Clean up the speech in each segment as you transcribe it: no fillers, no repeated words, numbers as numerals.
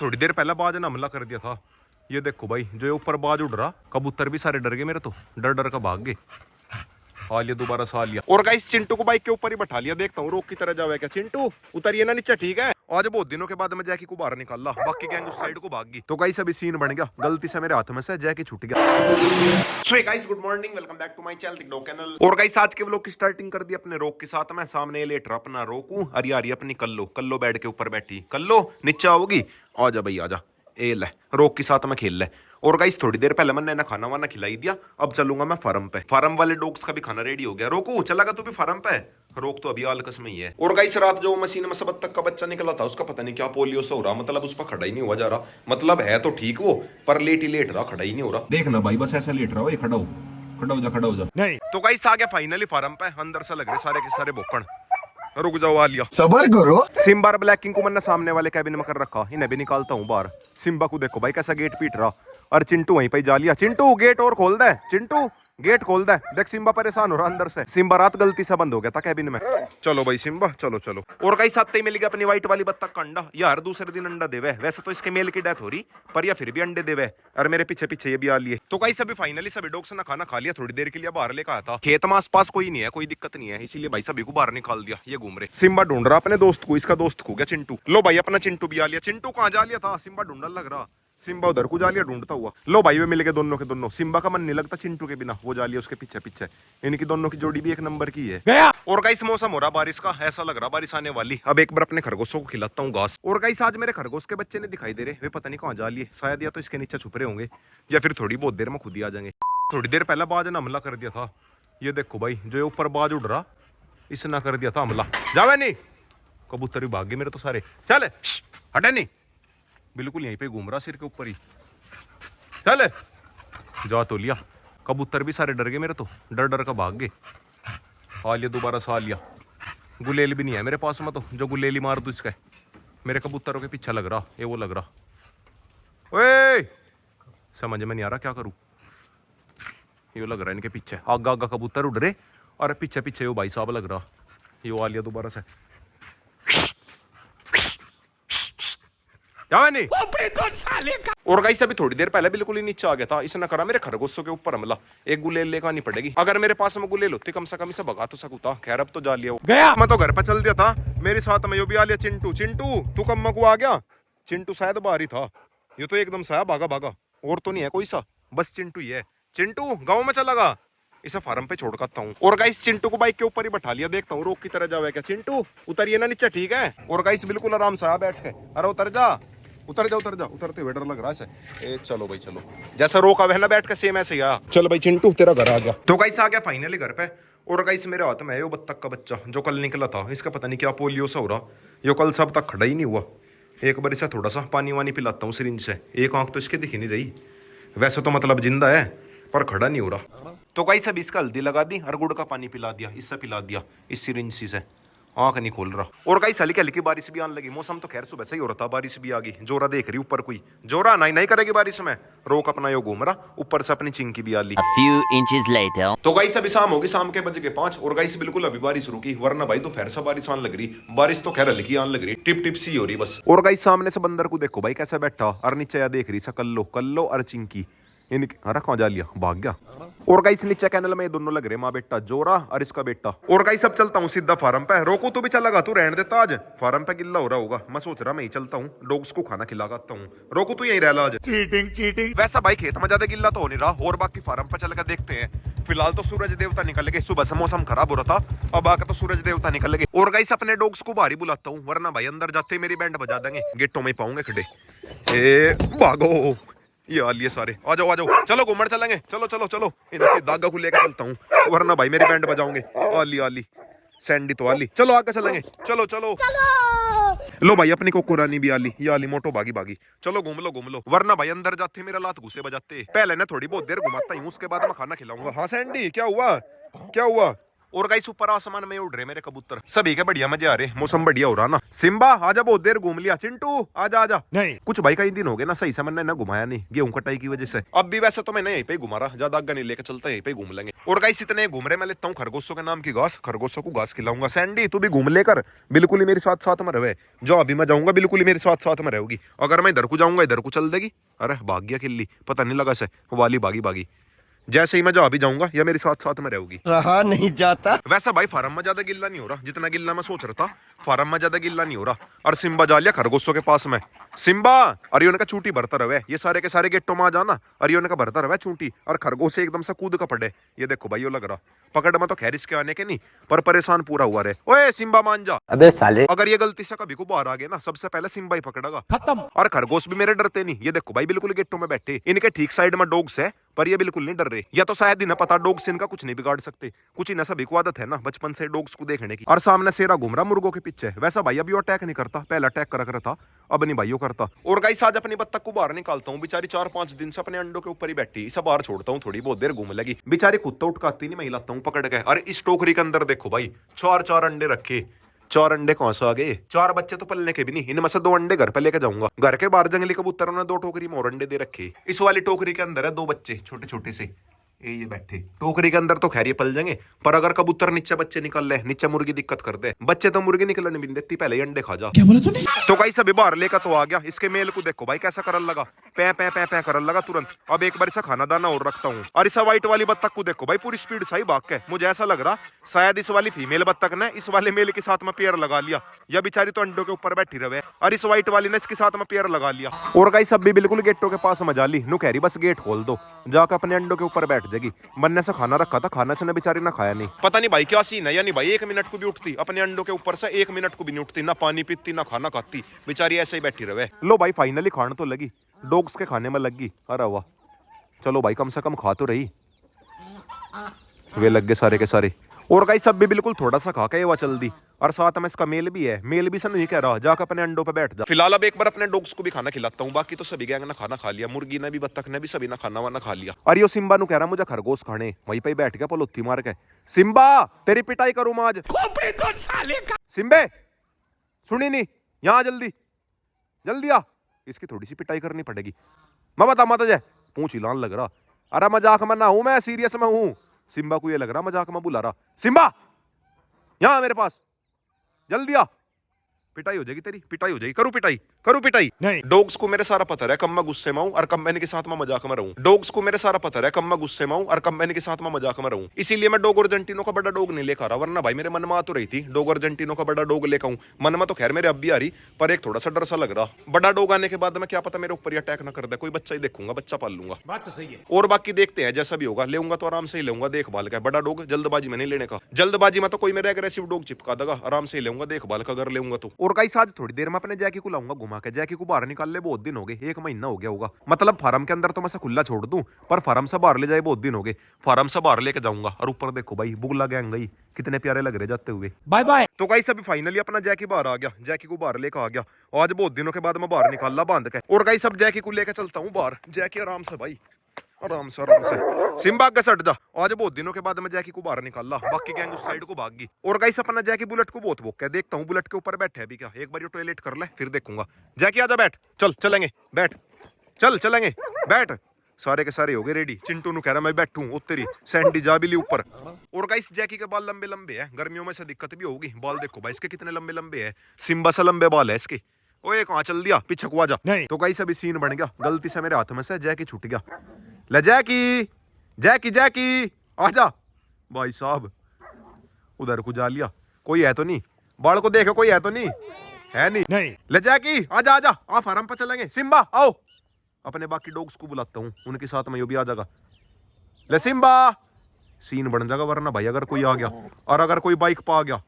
थोड़ी देर पहले बाज ने हमला कर दिया था। ये देखो भाई, जो ये ऊपर बाज उड़ रहा, कबूतर भी सारे डर गए मेरे तो, डर डर का भाग गए। हाल ये दोबारा सा लिया। और गाइस चिंटू को बाइक के ऊपर ही बैठा लिया, देखता हूँ रोक की तरह जावे क्या। चिंटू उतरिए ना नीचे, ठीक है। आज बहुत दिनों के बाद मैं जैकी को बाहर निकाला, बाकी गैंग उस साइड को भाग गई। तो गाइस अभी सीन बन गया, गलती से मेरे हाथ में से जैकी छूट गया। So hey guys, good morning, welcome back to my channel TikTok channel. और गाइस आज के व्लॉग की स्टार्टिंग कर दी अपने रोक के साथ। मैं सामने लेट रहा अपना रोकू, अरे यार अपनी कल्लो बेड के ऊपर बैठी। कल्लो नीचे आओगी, आजा भाई आजा। ए ले रोक के साथ में खेल ले। और गाइस थोड़ी देर पहले मैंने ना खाना वाना खिलाई दिया, अब चलूंगा मैं फार्म पे। फार्म वाले डॉग्स का भी खाना रेडी हो गया। रोकू चलागा तू भी फार्म पे? रोक तो अभी आलकस में ही है। और गाइस रात जो मशीन में सब तक का बच्चा निकला था, उसका पता नहीं क्या पोलियो से हो रहा, मतलब उस पर खड़ा ही नहीं हुआ जा रहा। मतलब है तो ठीक वो, पर लेट ही लेट रहा, खड़ा ही नहीं हो रहा। देखना भाई बस ऐसा लेट रहा हो, ये खड़ा हो जा नहीं। तो गाइस आ गया फाइनली फार्म पे। अंदर से लग रहे सारे के सारे बोकड़। रुक जाओ आ लिया, सबर करो। सिम्बा ब्लैक किंग को मैंने सामने वाले कैबिन में कर रखा, इन्हें भी निकालता हूँ बाहर। सिम्बा को देखो भाई कैसा गेट पीट रहा, और चिंटू वहीं पे जा लिया। चिंटू गेट और खोल दे, चिंटू गेट खोल दे। देख सिम्बा परेशान हो रहा अंदर से। सिम्बा रात गलती से बंद हो गया था कैबिन में। चलो भाई सिम्बा चलो चलो। और कई साथ ही मिल गया अपनी व्हाइट वाली बत्तख का अंडा। यार दूसरे दिन अंडा देवे, वैसे तो इसके मेल की डेथ हो रही, पर यह फिर भी अंडे देवे। और मेरे पीछे पीछे ये भी आ लिए। तो कई सभी फाइनली सभी डॉग्स ने खाना खा लिया, थोड़ी देर के लिए बाहर लेकर आया था। खेत में आसपास कोई नहीं है, कोई दिक्कत नहीं है, इसीलिए भाई सभी को बाहर निकाल दिया। ये घूम रहे। सिम्बा ढूंढ रहा अपने दोस्त को, इसका दोस्त खो गया चिंटू। लो भाई अपना चिंटू भी आ लिया। चिंटू कहाँ जा लिया था, सिम्बा ढूंढने लग रहा। सिम्बा उधर को जा लिया ढूंढता हुआ। लो भाई वे मिल गए दोनों के दोनों। सिम्बा का मन नहीं लगता चिंटू के बिना, वो जा लिया उसके पीछे पीछे। इनकी दोनों की जोड़ी भी एक नंबर की है। गया। और गाइस मौसम हो रहा बारिश का, ऐसा लग रहा बारिश आने वाली। अब एक बार अपने खरगोशों को खिलाता हूँ घास। और गाइस आज मेरे खरगोश के बच्चे नहीं दिखाई दे रहे, वे पता नहीं कहाँ जा लिए। शायद या तो इसके नीचे छुप रहे होंगे, या फिर थोड़ी बहुत देर में खुद ही आ जाएंगे। थोड़ी देर पहले बाज ने हमला कर दिया था। ये देखो भाई, जो ऊपर बाज उड़ रहा, इसने कर दिया था हमला। जावे नहीं, कबूतर भी भाग गए मेरे तो सारे। चल हटे नहीं, बिल्कुल यहीं पे घूम रहा सिर के ऊपर ही। चल जा तो लिया। कबूतर भी सारे डर गए मेरे तो, डर डर का भाग गए। आ लिया दोबारा सा लिया। गुलेल भी नहीं है मेरे पास में, तो जो गुलेली मार दूं इसका। मेरे कबूतरों के पीछे लग रहा, ये वो लग रहा। ओए समझ में नहीं आ रहा क्या करूं। ये लग रहा है इनके पीछे, आगा आगा कबूतर उड़ रहे, और पीछे पीछे वो भाई साहब लग रहा। ये आ लिया दोबारा से। नहीं। और गाइस अभी थोड़ी देर पहले बिल्कुल ही नीचे आ गया था, इसने करा मेरे खरगोशों के ऊपर हमला। एक गुलेल लेकर आनी पड़ेगी, अगर मेरे पास में गुलेल होती कम से कम इसे भगा तो सकूं। खैर अब तो जा लिया गया। मैं तो घर पर चल दिया था, मेरे साथ में यो भी आ लिया चिंटू। चिंटू तू कम्मा को आ गया। चिंटू शायद बाहर ही था, ये तो एकदम सा भागा भागा। और तो नहीं है कोई सा, बस चिंटू ही है। चिंटू गाँव में चला गा, इसे फार्म पे छोड़ करता हूँ। और गाइस चिंटू को बाइक के ऊपर ही बैठा लिया, देखता हूँ रोक की तरह जावे क्या। चिंटू उतरिए ना नीचे, ठीक है। और गाइस बिल्कुल आराम से बैठ के, अरे उतर जा उतर जा उतर जा। उतरते हुए डर लग रहा है। चलो भाई चलो, जैसा रोका वह ना बैठ के सेम ऐसे ही आ। चल भाई चिंटू तेरा घर आ गया। तो गाइस आ गया फाइनली घर पे। और गाइस मेरे हाथ में है वो बत्तख का बच्चा जो कल निकला था, इसका पता नहीं क्या पोलियो सा हो रहा, यो कल सब तक खड़ा ही नहीं हुआ। एक बार इसे थोड़ा सा पानी वानी पिलाता हूँ सिरिंज से, एक आंख तो इसके दिख ही नहीं रही। वैसे तो मतलब जिंदा है, पर खड़ा नहीं हो रहा। तो गाइस अब इसका हल्दी लगा दी और गुड़ का पानी पिला दिया, इससे पिला दिया इस सिरिंज से। आंख नहीं खोल रहा। और गाइस हल्की हल्की बारिश भी आने लगी। मौसम तो खैर सुबह से ही हो रहा था, बारिश भी आ गई। जोरा देख रही ऊपर, कोई जोरा नहीं नहीं करेगी बारिश में। रोक अपना यो घूम रहा, ऊपर से अपनी चिंकी भी आ ली। A few inches later. तो गाइस अभी शाम होगी, शाम के बज गए 5। और गाइस बिल्कुल अभी बारिश रुकी, वरना भाई तो फिर से बारिश आने लग रही। बारिश तो खैर हल्की आने लग रही, टिप टिप सी हो रही बस। और गाइस सामने से बंदर को देखो भाई कैसा बैठा, और नीचे देख रही सा कल्लो और चिंकी। अरे कहाँ जा लिया, भाग गया। और गाइस नीचे कैनल में ये दोनों लग रहे, माँ बेटा जोरा और इसका बेटा। और गाइस अब चलता हूँ सीधा फार्म पे। रोको तू भी चलेगा, तू रहने देता आज, फार्म पे गिल्ला हो रहा होगा। मैं सोच रहा मैं ही चलता हूँ, डॉग्स को खाना खिला आता हूँ। रोको तू यहीं रह आज। चीटिंग। वैसा भाई खेत में ज्यादा गिल्ला तो हो नहीं रहा, और बाकी फार्म पे चल कर देखते हैं। फिलहाल तो सूरज देवता निकल गए, सुबह से मौसम खराब हो रहा था, अब आकर तो सूरज देवता निकल गए। और गाइस अपने डॉग्स को बाहर ही बुलाता हूँ, वरना भाई अंदर जाते मेरी बैंड बजा देंगे, गेटों में पाऊंगे खड़े। ए भागो, ये आ लिए सारे, आ जाओ चलो घूमर चलेंगे। चलो इन्हें दागा को लेकर चलता हूँ, वरना भाई मेरी बैंड बजाओगे। आली सैंडी तो आली, चलो आगे चलेंगे। चलो लो भाई अपनी कोको रानी भी आली, ये आली मोटो भागी। चलो घूम लो, वरना भाई अंदर जाते मेरा लात घुसे बजाते। पहले ना थोड़ी बहुत देर घुमाता हूँ, उसके बाद मैं खाना खिलाऊंगा। हाँ सैंडी क्या हुआ? और गाइस ऊपर आसमान में उड़ रहे मेरे कबूतर, सभी के बढ़िया मजे आ रहे, मौसम बढ़िया हो रहा ना। सिम्बा आजा, बहुत देर घूम लिया। चिंटू आजा आजा। नहीं कुछ भाई कई दिन हो गए ना सही से मैंने ना घुमाया नहीं, गेहूं कटाई की वजह से। अब भी वैसे तो मैंने यहीं पे घुमा रहा, ज्यादा आगे नहीं लेके चलता, यहीं पे घूम लेंगे। और गाइस इतने घूम रहे, मैं लेता हूँ खरगोशों के नाम की घास, खरगोशों को घास खिलाऊंगा। सैंडी तू भी घूम लेकर, बिल्कुल ही मेरे साथ साथ में रहे। जो अभी मैं जाऊंगा बिल्कुल ही मेरे साथ साथ में रहेगी। अगर मैं इधर को जाऊंगा इधर को चल देगी। अरे भाग गया किल्ली, पता नहीं लगा से वाली भागी भागी। जैसे ही मैं जहाँ भी जाऊंगा या मेरे साथ साथ में रहेगी। रहा नहीं जाता। वैसा भाई फार्म में ज्यादा गिल्ला नहीं हो रहा जितना गिल्ला मैं सोच रहा था, फार्म में ज्यादा गिल्ला नहीं हो रहा। और सिम्बा जा लिया खरगोशों के पास में। सिम्बा अरे उनका चूटी भरता रहे, ये सारे के सारे गेटों में आ जाना, अरे उनका भरता रहे चूटी। और खरगोश से एकदम से कूद का पड़े, ये देखो भाई यो लग रहा पकड़ में तो खैर इसके आने के नहीं, पर परेशान पूरा हुआ रहे। ओए सिम्बा मान जा। अबे साले, अगर ये गलती से कभी को बाहर आ गए ना, सबसे पहले सिम्बा ही पकड़ेगा, खत्म। और खरगोश भी मेरे डरते नहीं, ये देखो भाई बिल्कुल गेटों में बैठे, इनके ठीक साइड में डॉग्स है, पर ये बिल्कुल नहीं डर रहे। या तो शायद इन्हें पता डॉग्स इनका कुछ नहीं बिगाड़ सकते, कुछ इन्हें सभी को आदत है ना बचपन से डॉग्स को देखने की। और सामने शेरा घूम रहा मुर्गों के पीछे। वैसा भाई अभी वो अटैक नहीं करता, पहला अटैक कर रहा था, अब नहीं भाई वो करता। और गाइस आज अपनी बत्तख को बाहर निकालता हूँ, बेचारी 4-5 दिन से अपने अंडों के ऊपर ही बैठी, इसे बाहर छोड़ता हूँ, थोड़ी बहुत देर घूम लगी। बेचारी खुद तो उठकाती नहीं, मैं हिलाता हूँ पकड़ के। अरे इस टोकरी के अंदर देखो भाई 4-4 अंडे रखे। 4 अंडे कौन सा आ गए, 4 बच्चे तो पलने के भी नहीं, इनमें से 2 अंडे घर पे लेके जाऊंगा। घर के बाहर जंगली कबूतरों ने 2 टोकरी में और अंडे दे रखे। इस वाली टोकरी के अंदर है 2 बच्चे छोटे छोटे से, ये बैठे। टोकरी के अंदर तो खैर ये पल जाएंगे, पर अगर कबूतर नीचे बच्चे निकल ले, नीचे मुर्गी दिक्कत कर दे। बच्चे तो मुर्गी निकलने भी नहीं देती, पहले ही अंडे खा जा। क्या बोला तूने? तो कहीं सभी बाहर लेकर तो आ गया। इसके मेल को देखो भाई कैसा करल लगा, पै पै पै पै करल लगा तुरंत। अब एक बार इसे खाना दाना और रखता हूँ। और इस व्हाइट वाली बत्तख को देखो भाई पूरी स्पीड से ही भाग के, मुझे ऐसा लग रहा शायद इस वाली फीमेल बत्तख ने इस वाले मेल के साथ में पेयर लगा लिया, या बेचारी तो अंडों के ऊपर बैठी रहे, और इस व्हाइट वाली ने इसके साथ में पेयर लगा लिया। और गाइस सब भी बिल्कुल गेटों के पास मजा ली, नु कह रही बस गेट खोल दो, जाकर अपने अंडों के ऊपर बैठ जाएगी। बनने से खाना रखा था, खाना से बेचारी ना खाया नहीं, पता नहीं भाई क्या सीन है। यानी भाई 1 मिनट को भी उठती अपने अंडों के ऊपर से, 1 मिनट को भी नहीं उठती, ना पानी पीती ना खाना खाती, बेचारी ऐसे ही बैठी रहे। लो भाई फाइनली खान तो लगी, डॉग्स के खाने में लगी। अरे वाह, चलो भाई कम से कम खा तो रही। वे लग गए सारे के सारे। और गाइस सब भी बिल्कुल थोड़ा सा खा के वो चल दी। और साथ में इसका मेल भी है, मेल भी से नहीं कह रहा जाकर अपने अंडों पे बैठ जा। फिलहाल अब एक बार अपने डॉग्स को भी खाना खिलाता हूँ, बाकी तो सभी गैंग ने खाना खा लिया, मुर्गी ने भी बत्तख ने भी सभी ने खाना वाना खा लिया। और यो सिम्बा नु कह रहा मुझे खरगोश खाने, वहीं पे बैठ गया पलोती मार के। सिम्बा तेरी पिटाई करूँ मैं आज। सिम्बे सुनी नहीं, यहाँ जल्दी जल्दी आ, इसकी थोड़ी सी पिटाई करनी पड़ेगी। मैं बता माता जय पूछ हिलान लग रहा। अरे मजाक में ना हूं मैं, सीरियस में हूं। सिम्बा को ये लग रहा मजाक में बुला रहा। सिम्बा यहाँ मेरे पास जल्दी आ, पिटाई हो जाएगी तेरी, पिटाई हो जाएगी। करूं पिटाई नहीं। डॉग्स को मेरे सारा पता है कब मैं गुस्से में हूं और कब मैं इनके साथ में मजाक में रहूं। डॉग्स को मेरे सारा पता है कब मैं गुस्से में हूं और कब मैं इनके साथ में मजाक में रहूं। इसीलिए मैं डॉग अर्जेंटिनो का बड़ा डॉग नहीं लेकर आ रहा, वरना भाई मेरे मन में आ तो रही थी डॉग अर्जेंटिनो का बड़ा डॉग लेकर आऊं। मन में तो खैर मेरे अब भी आ रही, पर एक थोड़ा सा डर सा लग रहा, बड़ा डॉग आने के बाद में क्या पता मेरे ऊपर अटैक ना कर दे। कोई बच्चा ही देखूंगा, बच्चा पाल लूंगा। बात तो सही है। और बाकी देखते हैं जैसा भी होगा, लेऊंगा तो आराम से ही लेऊंगा, देखभाल का। बड़ा डॉग जल्दबाजी में नहीं लेने का, जल्दबाजी में तो कोई मेरा एग्रेसिव डॉग चिपका देगा, आराम से ही लेऊंगा देखभाल का अगर लेऊंगा तो। और गाइस आज थोड़ी देर में अपने जैकी को लाऊंगा घुमा के। जैकी को बाहर निकाल ले बहुत दिन हो गए, 1 महीना हो गया होगा। मतलब फार्म के अंदर तो मैं से खुला छोड़ दूं, पर फार्म से बाहर ले जाए बहुत दिन हो गए। फार्म से बाहर लेके जाऊंगा। और ऊपर देखो भाई बुगला गैंग गई, कितने प्यारे लग रहे जाते हुए। Bye bye. तो गाइस अभी फाइनली अपना जैकी बाहर आ गया, जैकी को बाहर लेकर आ गया। आज बहुत दिनों के बाद मैं बाहर निकाला बांध के। और गाइस अब जैकी को लेकर चलता हूँ बाहर। जैकी आराम से भाई, आराम से सिम्बा के सट जा। आज बहुत दिनों के बाद मैं जैकी को बाहर निकाला, बाकी गैंग उस साइड को भाग गई। और गाइस अपना जैकी बुलेट को बहुत भोंक है, देखता हूँ बुलेट के ऊपर बैठे अभी क्या। एक बार ये टॉयलेट कर ले फिर देखूंगा। जैकी आजा बैठ, चलेंगे बैठ, चलेंगे बैठ। सारे के सारे हो गए रेडी। चिंटू नु कह रहा मैं बैठूं, उत्तरी सैंडी जा भी ली ऊपर। और गाइस जैकी के बाल लंबे लंबे है, गर्मियों में से दिक्कत भी होगी। बाल देखो भाई इसके कितने लंबे लंबे है, सिम्बा से लंबे बाल है इसके। ओए कहां चल दिया, पीछे को आजा। तो गाइस अभी सीन बन गया, गलती से मेरे हाथ में से जैकी छूट गया। ले जैकी आजा। भाई साहब उधर को जा लिया, कोई है तो नहीं, बाल को देखो कोई है तो नहीं, है नहीं। ले जैकी आजा आ फार्म पर चलेंगे। सिम्बा आओ, अपने बाकी डॉग्स को बुलाता हूँ, उनके साथ में यो भी आ जाएगा। ले सिम्बा, सीन बन जाएगा वरना भाई अगर कोई आ गया और अगर कोई बाइक पर आ गया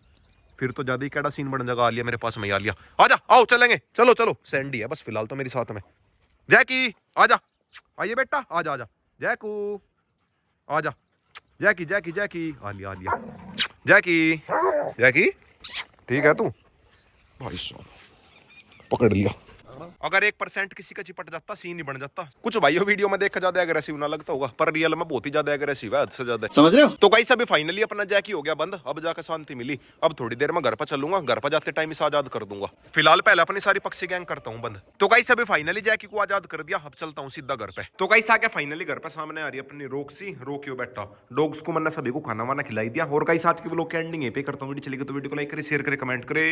फिर तो ज्यादा ही कैडा सीन बन जाएगा। आ लिया मेरे पास में, आ लिया। आजा आओ चलेंगे, चलो सैंडी है बस फिलहाल तो मेरे साथ में। जैकी आजा, आइए बेटा आजा जैकू आजा। जैकी आ लिया। जैकी ठीक है तू, भाई साहब पकड़ लिया। अगर 1% किसी का चिपट जाता सीन ही बन जाता। कुछ भाइयों वीडियो में देखा ज्यादा एग्रेसिव ना लगता होगा, पर रियल में बहुत ही ज्यादा एग्रेसिव है, हद से ज्यादा, समझ रहे हो। तो गाइस अभी फाइनली अपना जैकी हो गया बंद, अब जाकर शांति मिली। अब थोड़ी देर में घर पर चलूंगा, घर पर जाते टाइम इसे आजाद कर दूंगा। फिलहाल पहले अपनी सारी पक्षी गैंग करता हूँ बंद। तो गाइस अभी फाइनली जैकी को आजाद कर दिया, अब चलता हूँ सीधा घर पे। तो गाइस आके फाइनली घर पे सामने आ रही है अपनी रोक्सी, रोकियो बेटा। डॉग्स को मैंने सभी को खाना वाना खिलाई दिया। और गाइस आज की व्लॉग की एंडिंग यहीं पे करता हूँ। वीडियो चलेगी तो वीडियो को लाइक करे, शेयर करे, कमेंट करे।